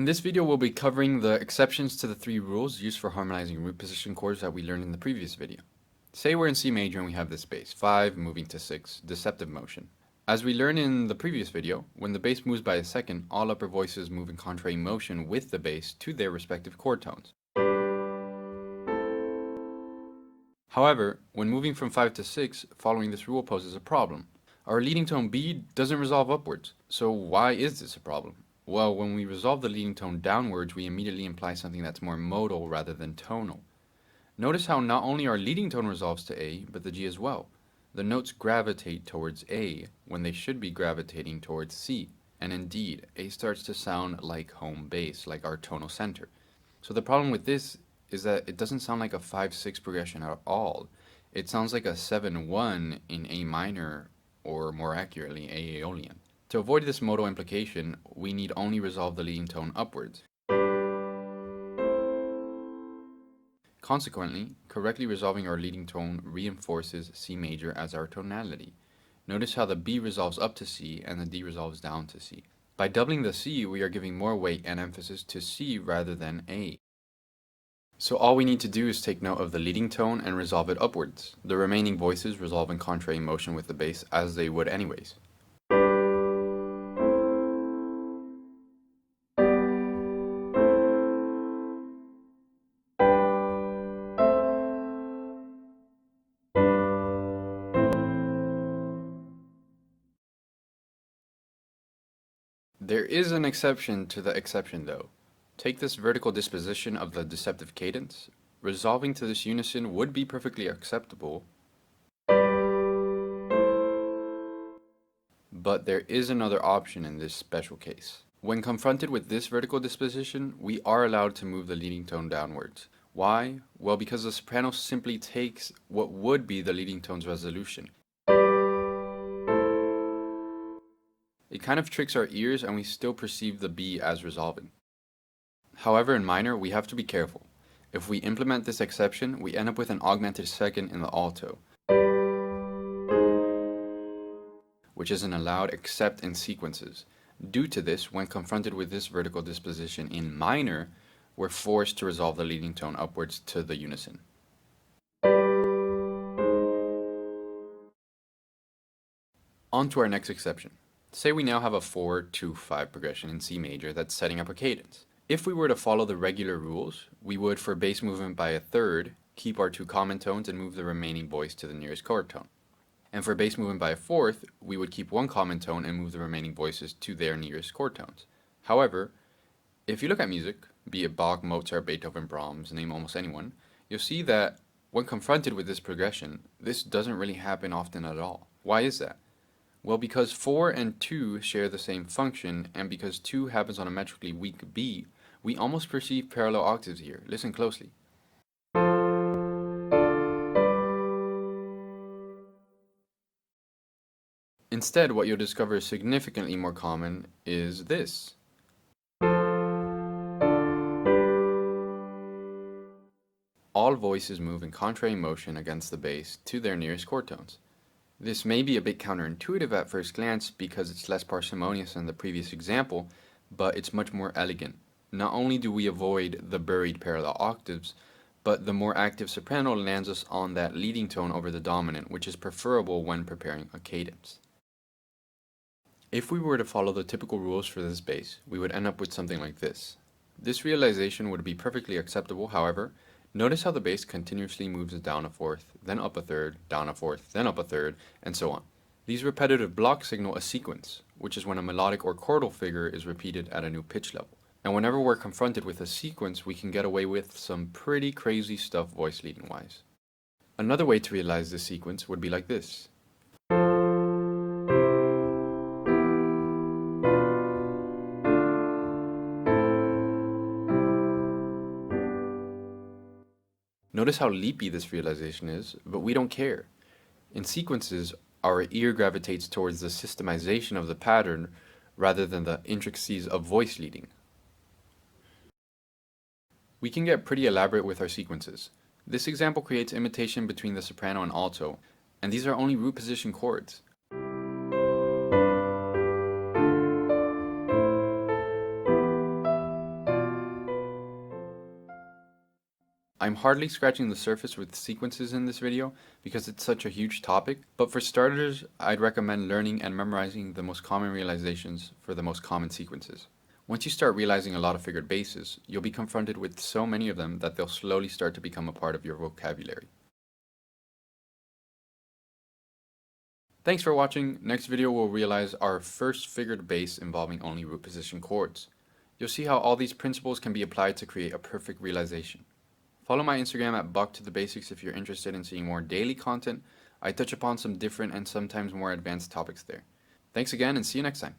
In this video, we'll be covering the exceptions to the three rules used for harmonizing root position chords that we learned in the previous video. Say we're in C major and we have this bass, 5 moving to 6, deceptive motion. As we learned in the previous video, when the bass moves by a second, all upper voices move in contrary motion with the bass to their respective chord tones. However, when moving from 5 to 6, following this rule poses a problem. Our leading tone B doesn't resolve upwards, so why is this a problem? Well, when we resolve the leading tone downwards, we immediately imply something that's more modal rather than tonal. Notice how not only our leading tone resolves to A, but the G as well. The notes gravitate towards A when they should be gravitating towards C. And indeed, A starts to sound like home base, like our tonal center. So the problem with this is that it doesn't sound like a 5-6 progression at all. It sounds like a 7-1 in A minor, or more accurately, A Aeolian. To avoid this modal implication, we need only resolve the leading tone upwards. Consequently, correctly resolving our leading tone reinforces C major as our tonality. Notice how the B resolves up to C and the D resolves down to C. By doubling the C, we are giving more weight and emphasis to C rather than A. So all we need to do is take note of the leading tone and resolve it upwards. The remaining voices resolve in contrary motion with the bass as they would anyways. There is an exception to the exception though. Take this vertical disposition of the deceptive cadence. Resolving to this unison would be perfectly acceptable, but there is another option in this special case. When confronted with this vertical disposition, we are allowed to move the leading tone downwards. Why? Well, because the soprano simply takes what would be the leading tone's resolution. It kind of tricks our ears and we still perceive the B as resolving. However, in minor, we have to be careful. If we implement this exception, we end up with an augmented second in the alto, which isn't allowed except in sequences. Due to this, when confronted with this vertical disposition in minor, we're forced to resolve the leading tone upwards to the unison. On to our next exception. Say we now have a 4-2-5 progression in C major that's setting up a cadence. If we were to follow the regular rules, we would, for bass movement by a third, keep our two common tones and move the remaining voice to the nearest chord tone. And for bass movement by a fourth, we would keep one common tone and move the remaining voices to their nearest chord tones. However, if you look at music, be it Bach, Mozart, Beethoven, Brahms, name almost anyone, you'll see that when confronted with this progression, this doesn't really happen often at all. Why is that? Well, because 4 and 2 share the same function, and because 2 happens on a metrically weak beat, we almost perceive parallel octaves here. Listen closely. Instead, what you'll discover is significantly more common is this. All voices move in contrary motion against the bass to their nearest chord tones. This may be a bit counterintuitive at first glance because it's less parsimonious than the previous example, but it's much more elegant. Not only do we avoid the buried parallel octaves, but the more active soprano lands us on that leading tone over the dominant, which is preferable when preparing a cadence. If we were to follow the typical rules for this bass, we would end up with something like this. This realization would be perfectly acceptable, however. Notice how the bass continuously moves down a fourth, then up a third, down a fourth, then up a third, and so on. These repetitive blocks signal a sequence, which is when a melodic or chordal figure is repeated at a new pitch level. And whenever we're confronted with a sequence, we can get away with some pretty crazy stuff voice leading wise. Another way to realize this sequence would be like this. Notice how leapy this realization is, but we don't care. In sequences, our ear gravitates towards the systemization of the pattern rather than the intricacies of voice leading. We can get pretty elaborate with our sequences. This example creates imitation between the soprano and alto, and these are only root position chords. I'm hardly scratching the surface with sequences in this video because it's such a huge topic, but for starters, I'd recommend learning and memorizing the most common realizations for the most common sequences. Once you start realizing a lot of figured basses, you'll be confronted with so many of them that they'll slowly start to become a part of your vocabulary. Thanks for watching. Next video we'll realize our first figured bass involving only root position chords. You'll see how all these principles can be applied to create a perfect realization. Follow my Instagram at BuckToTheBasics if you're interested in seeing more daily content. I touch upon some different and sometimes more advanced topics there. Thanks again and see you next time.